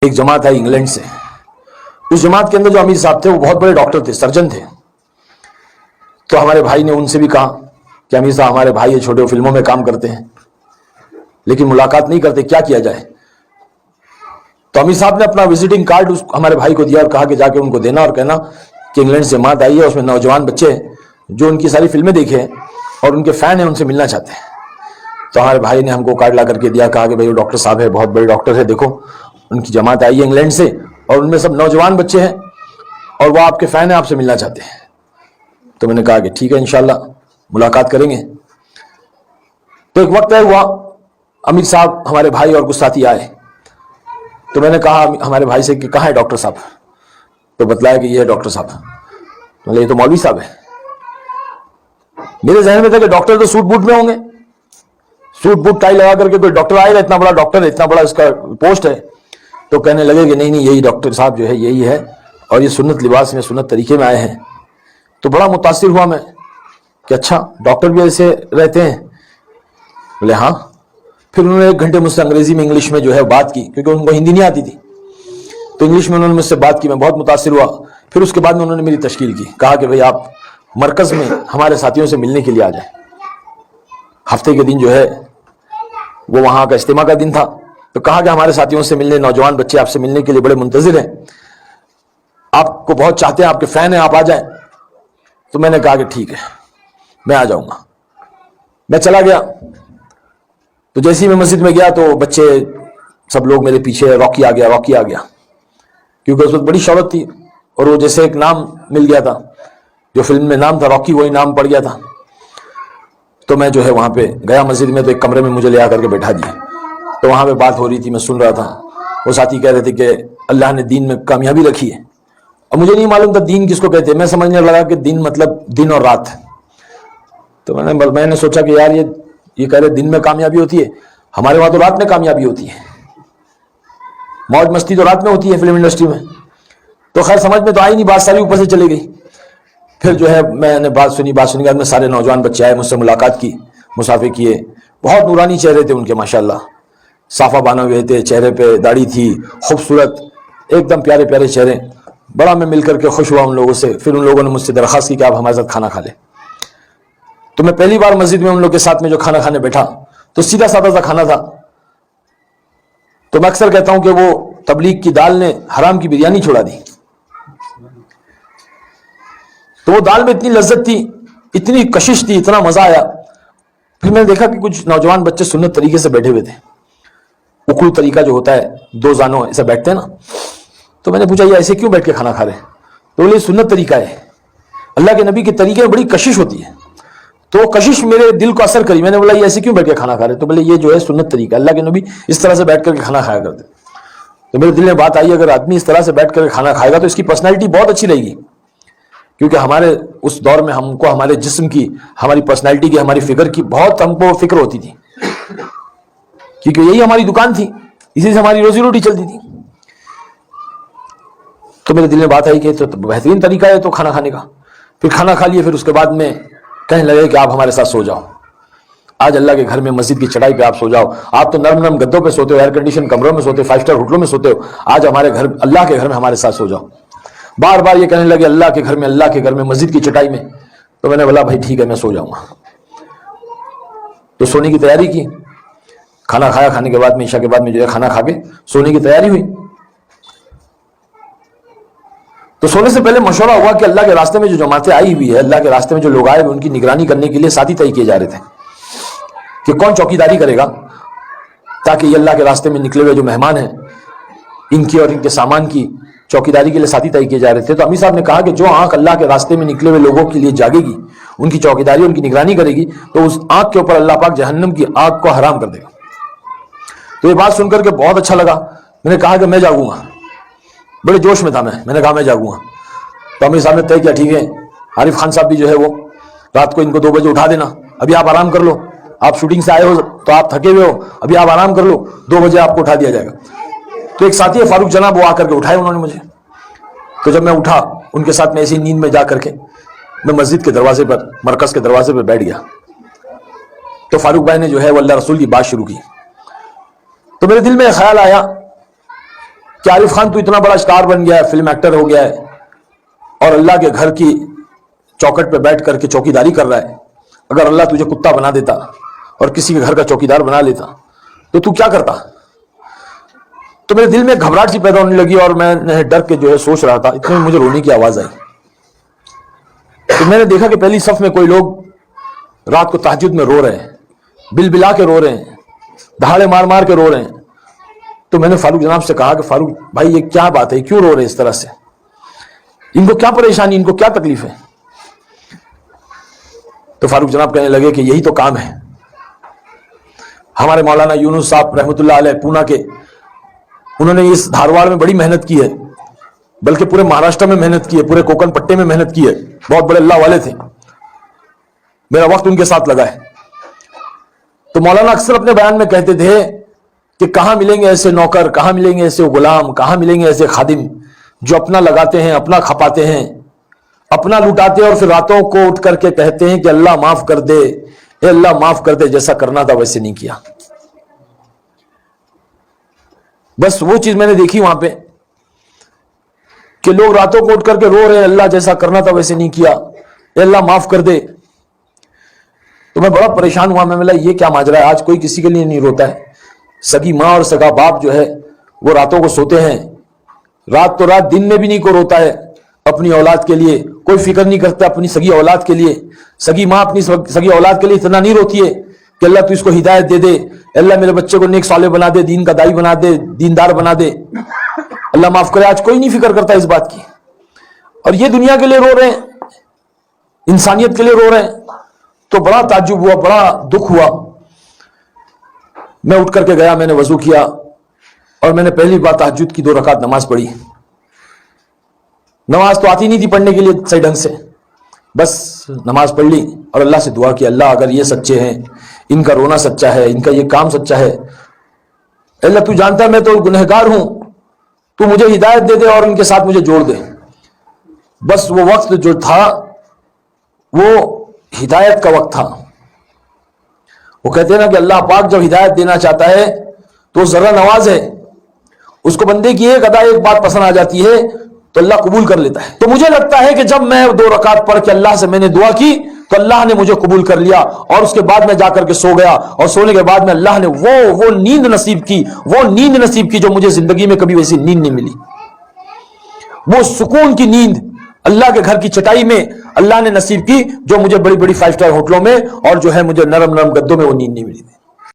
ایک جماعت آئی انگلینڈ سے. اس جماعت کے اندر جو امیر صاحب تھے وہ بہت بڑے ڈاکٹر تھے, سرجن تھے. تو ہمارے بھائی نے ان سے بھی کہا کہ امیر صاحب ہمارے بھائی یہ چھوٹے فلموں میں کام کرتے ہیں لیکن ملاقات نہیں کرتے, کیا کیا جائے؟ تو امیر صاحب نے اپنا وزٹنگ کارڈ ہمارے بھائی کو دیا اور کہا کہ جا کے ان کو دینا اور کہنا کہ انگلینڈ سے جماعت آئی ہے, اس میں نوجوان بچے ہیں جو ان کی ساری فلمیں دیکھے ہیں اور ان کے فین ہیں, ان سے ملنا چاہتے ہیں. تو ہمارے بھائی نے ہم کو کارڈ لا کر کے دیا, کہا کہ بھائی وہ ڈاکٹر صاحب ہے, بہت بڑے ڈاکٹر ہے, دیکھو ان کی جماعت آئی ہے انگلینڈ سے اور ان میں سب نوجوان بچے ہیں اور وہ آپ کے فین ہیں, آپ سے ملنا چاہتے ہیں. تو میں نے کہا کہ ٹھیک ہے انشاءاللہ ملاقات کریں گے. تو ایک وقت طے ہوا, امیر صاحب ہمارے بھائی اور کچھ ساتھی آئے. تو میں نے کہا ہمارے بھائی سے کہ کہاں ہے ڈاکٹر صاحب؟ تو بتلایا کہ یہ ہے ڈاکٹر صاحب. یہ تو مولوی صاحب ہے. میرے ذہن میں تھا کہ ڈاکٹر تو سوٹ بوٹ میں ہوں گے, سوٹ بوٹ ٹائی لگا کر کے کوئی ڈاکٹر آئے گا, اتنا بڑا ڈاکٹر ہے, اتنا بڑا اس کا پوسٹ ہے. تو کہنے لگے کہ نہیں یہی ڈاکٹر صاحب جو ہے یہی ہے اور یہ سنت لباس میں سنت طریقے میں آئے ہیں. تو بڑا متاثر ہوا میں کہ اچھا ڈاکٹر بھی ایسے رہتے ہیں. بولے ہاں. پھر انہوں نے 1 گھنٹے مجھ سے انگریزی میں انگلش میں جو ہے بات کی, کیونکہ ان کو ہندی نہیں آتی تھی. تو انگلش میں انہوں نے مجھ سے بات کی, میں بہت متاثر ہوا. پھر اس کے بعد میں انہوں نے میری تشکیل کی, کہا کہ بھئی آپ مرکز میں ہمارے ساتھیوں سے ملنے کے لیے آ جائیں. ہفتے کے دن جو ہے وہ وہاں کا اجتماع کا دن تھا. تو کہا کہ ہمارے ساتھیوں سے ملنے, نوجوان بچے آپ سے ملنے کے لیے بڑے منتظر ہیں, آپ کو بہت چاہتے ہیں, آپ کے فین ہیں, آپ آ جائیں. تو میں نے کہا کہ ٹھیک ہے میں آ جاؤں گا. میں چلا گیا. تو جیسے ہی میں مسجد میں گیا تو بچے سب لوگ میرے پیچھے, راکی آ گیا, راکی آ گیا, کیونکہ اس وقت بڑی شہرت تھی اور وہ جیسے ایک نام مل گیا تھا, جو فلم میں نام تھا راکی وہی نام پڑ گیا تھا. تو میں جو ہے وہاں پہ گیا مسجد میں, تو ایک کمرے میں مجھے لے آ کر کے بیٹھا دیا. تو وہاں پہ بات ہو رہی تھی, میں سن رہا تھا. وہ ساتھی کہہ رہے تھے کہ اللہ نے دین میں کامیابی رکھی ہے. اور مجھے نہیں معلوم تھا دین کس کو کہتے ہیں. میں سمجھنے لگا کہ دین مطلب دن اور رات. تو میں نے سوچا کہ یار یہ کہہ رہے دن میں کامیابی ہوتی ہے, ہمارے وہاں تو رات میں کامیابی ہوتی ہے, موج مستی تو رات میں ہوتی ہے فلم انڈسٹری میں. تو خیر سمجھ میں تو آئی نہیں, بات ساری اوپر سے چلی گئی. پھر جو ہے میں نے بات سنی کے بعد میں سارے نوجوان بچے آئے, مجھ سے ملاقات کی, مسافے کیے. بہت نورانی چہرے تھے ان کے ماشاءاللہ, صافہ بانا ہوئے تھے, چہرے پہ داڑھی تھی, خوبصورت ایک دم پیارے پیارے چہرے. بڑا میں مل کر کے خوش ہوا ان لوگوں سے. پھر ان لوگوں نے مجھ سے درخواست کی کہ آپ ہمارے ساتھ کھانا کھا لیں. تو میں پہلی بار مسجد میں ان لوگوں کے ساتھ میں جو کھانا کھانے بیٹھا تو سیدھا سادہ سا کھانا تھا. تو میں اکثر کہتا ہوں کہ وہ تبلیغ کی دال نے حرام کی بریانی چھوڑا دی. تو وہ دال میں اتنی لذت تھی, اتنی کشش تھی, اتنا مزہ آیا. پھر میں نے دیکھا کہ کچھ نوجوان بچے سنت طریقے سے بیٹھے ہوئے تھے. اکڑو طریقہ جو ہوتا ہے, 2 زانوں ایسے بیٹھتے ہیں نا. تو میں نے پوچھا یہ ایسے کیوں بیٹھ کے کھانا کھا رہے ہیں؟ تو بولے سنت طریقہ ہے, اللہ کے نبی کے طریقے میں بڑی کشش ہوتی ہے. تو وہ کشش میرے دل کو اثر کری. میں نے بولا یہ ایسے کیوں بیٹھ کے کھانا کھا رہے ہیں؟ تو بولے یہ جو ہے سنت طریقہ, اللہ کے نبی اس طرح سے بیٹھ کر کے کھانا کھایا کرتے. تو میرے دل میں بات آئی, اگر آدمی اس طرح سے بیٹھ کر کے کھانا کھائے گا تو اس کی پرسنالٹی بہت اچھی رہے گی, کیونکہ ہمارے اس دور میں ہم کو ہمارے جسم کی, ہماری پرسنالٹی کی, ہماری فکر کی بہت ہم کو فکر ہوتی تھی, کیونکہ یہی ہماری دکان تھی, اسی سے ہماری روزی روٹی چلتی تھی. تو میرے دل میں بات آئی کہ تو بہترین طریقہ ہے تو کھانا کھانے کا. پھر کھانا کھا لیے. پھر اس کے بعد میں کہنے لگے کہ آپ ہمارے ساتھ سو جاؤ, آج اللہ کے گھر میں مسجد کی چڑھائی پہ آپ سو جاؤ. آپ تو نرم نرم گدوں پہ سوتے ہو, ایئر کنڈیشن کمروں میں سوتے ہو, 5 اسٹار ہوٹلوں میں سوتے ہو, آج ہمارے گھر اللہ کے گھر میں ہمارے ساتھ سو جاؤ. بار بار یہ کہنے لگے اللہ کے گھر میں, اللہ کے گھر میں, مسجد کی چٹائی میں. تو میں نے بولا بھائی ٹھیک ہے میں سو جاؤں گا. تو سونے کی تیاری کی. کھانا کھایا, کھانے کے بعد میں عشاء کے بعد میں جو ہے کھانا کھا کے سونے کی تیاری ہوئی. تو سونے سے پہلے مشورہ ہوا کہ اللہ کے راستے میں جو جماعتیں آئی ہوئی ہے, اللہ کے راستے میں جو لوگ آئے ہوئے, ان کی نگرانی کرنے کے لیے ساتھی طے کیے جا رہے تھے کہ کون چوکیداری کرے گا, تاکہ یہ اللہ کے راستے میں نکلے ہوئے جو مہمان ہیں ان کی اور ان کے سامان کی چوکیداری کے لیے ساتھی طے کیے جا رہے تھے. تو امیر صاحب نے کہا کہ جو آنکھ اللہ کے راستے میں نکلے ہوئے لوگوں کے لیے جاگے گی, ان کی چوکیداری, ان کی نگرانی کرے گی, تو اس آنکھ کے اوپر اللہ پاک جہنم کی آگ کو حرام کر دے گا. تو یہ بات سن کر کے بہت اچھا لگا. میں نے کہا کہ میں جاگوں گا. بڑے جوش میں تھا میں نے کہا میں جاگوں گا. تو امیر صاحب نے طے کیا ٹھیک ہے, عارف خان صاحب بھی جو ہے وہ رات کو ان کو 2 بجے اٹھا دینا, ابھی آپ آرام کر لو, آپ شوٹنگ سے آئے ہو تو آپ تھکے ہوئے ہو, ابھی آپ آرام کر لو, 2 بجے آپ کو اٹھا دیا جائے گا. تو ایک ساتھی ہے فاروق جناب, وہ آ کر کے اٹھائے انہوں نے مجھے. تو جب میں اٹھا ان کے ساتھ میں ایسی نیند میں جا کر کے میں مسجد کے دروازے پر, مرکز کے دروازے پر بیٹھ گیا. تو فاروق بھائی نے جو ہے وہ اللہ رسول کی بات شروع کی. تو میرے دل میں خیال آیا کہ عارف خان تو اتنا بڑا اسٹار بن گیا ہے، فلم ایکٹر ہو گیا ہے اور اللہ کے گھر کی چوکٹ پہ بیٹھ کر کے چوکیداری کر رہا ہے، اگر اللہ تجھے کتا بنا دیتا اور کسی کے گھر کا چوکیدار بنا لیتا تو کیا کرتا؟ تو میرے دل میں گھبراہٹ سی پیدا ہونے لگی اور میں ڈر کے جو ہے سوچ رہا تھا، اتنے میں مجھے رونے کی آواز آئی. تو میں نے دیکھا کہ پہلی صف میں کوئی لوگ رات کو تہجد میں رو رہے ہیں، بل بلا کے رو رہے ہیں، دہاڑے مار مار کے رو رہے ہیں. تو میں نے فاروق جناب سے کہا کہ فاروق بھائی یہ کیا بات ہے، کیوں رو رہے اس طرح سے، ان کو کیا پریشانی، ان کو کیا تکلیف ہے؟ تو فاروق جناب کہنے لگے کہ یہی تو کام ہے. ہمارے مولانا یونس صاحب رحمۃ اللہ علیہ پونا کے، انہوں نے اس دھارواڑ میں بڑی محنت کی ہے، بلکہ پورے مہاراشٹر میں محنت کی ہے، پورے کوکن پٹے میں محنت کی ہے، بہت بڑے اللہ والے تھے، میرا وقت ان کے ساتھ لگا ہے. تو مولانا اکثر اپنے بیان میں کہتے تھے کہ کہاں ملیں گے ایسے نوکر، کہاں ملیں گے ایسے غلام، کہاں ملیں گے ایسے خادم جو اپنا لگاتے ہیں، اپنا کھپاتے ہیں، اپنا لٹاتے ہیں اور پھر راتوں کو اٹھ کر کے کہتے ہیں کہ اللہ معاف کر دے، اے اللہ معاف کر دے، جیسا کرنا تھا ویسے نہیں کیا. بس وہ چیز میں نے دیکھی وہاں پہ کہ لوگ راتوں کو اٹھ کر کے رو رہے ہیں، اللہ جیسا کرنا تھا ویسے نہیں کیا، اے اللہ معاف کر دے. تو میں بڑا پریشان ہوا، میں بولا یہ کیا ماجرا ہے، آج کوئی کسی کے لیے نہیں روتا ہے. سگی ماں اور سگا باپ جو ہے وہ راتوں کو سوتے ہیں، رات تو رات، دن میں بھی نہیں کو روتا ہے اپنی اولاد کے لیے، کوئی فکر نہیں کرتا اپنی سگی اولاد کے لیے. سگی ماں اپنی سگی اولاد کے لیے اتنا نہیں روتی ہے کہ اللہ تو اس کو ہدایت دے دے، اللہ میرے بچے کو نیک صالح بنا دے، دین کا دائی بنا دے، دیندار بنا دے، اللہ معاف کرے. آج کوئی نہیں فکر کرتا اس بات کی، اور یہ دنیا کے لیے رو رہے ہیں، انسانیت کے لیے رو رہے ہیں. تو بڑا تعجب ہوا، بڑا دکھ ہوا. میں اٹھ کر کے گیا، میں نے وضو کیا اور میں نے پہلی بار تہجد کی 2 رکعت نماز پڑھی. نماز تو آتی نہیں تھی پڑھنے کے لیے صحیح ڈھنگ سے، بس نماز پڑھ لی اور اللہ سے دعا کی، اللہ اگر یہ سچے ہیں، ان کا رونا سچا ہے، ان کا یہ کام سچا ہے، اللہ تو جانتا ہے میں تو گنہگار ہوں، تو مجھے ہدایت دے دے اور ان کے ساتھ مجھے جوڑ دے. بس وہ وقت جو تھا وہ ہدایت کا وقت تھا. وہ کہتے ہیں نا کہ اللہ پاک جب ہدایت دینا چاہتا ہے تو ذرہ نواز ہے، اس کو بندے کی ایک ادا ایک بات پسند آ جاتی ہے تو اللہ قبول کر لیتا ہے. تو مجھے لگتا ہے کہ جب میں 2 رکعت پڑھ کے اللہ سے میں نے دعا کی تو اللہ نے مجھے قبول کر لیا، اور اس کے بعد میں جا کر کے سو گیا، اور سونے کے بعد میں اللہ نے وہ نیند نصیب کی، وہ نیند نصیب کی جو مجھے زندگی میں کبھی ویسی نیند نہیں ملی. وہ سکون کی نیند اللہ کے گھر کی چٹائی میں اللہ نے نصیب کی جو مجھے بڑی بڑی 5 اسٹار ہوٹلوں میں اور جو ہے مجھے نرم نرم گدوں میں وہ نیند نہیں ملی.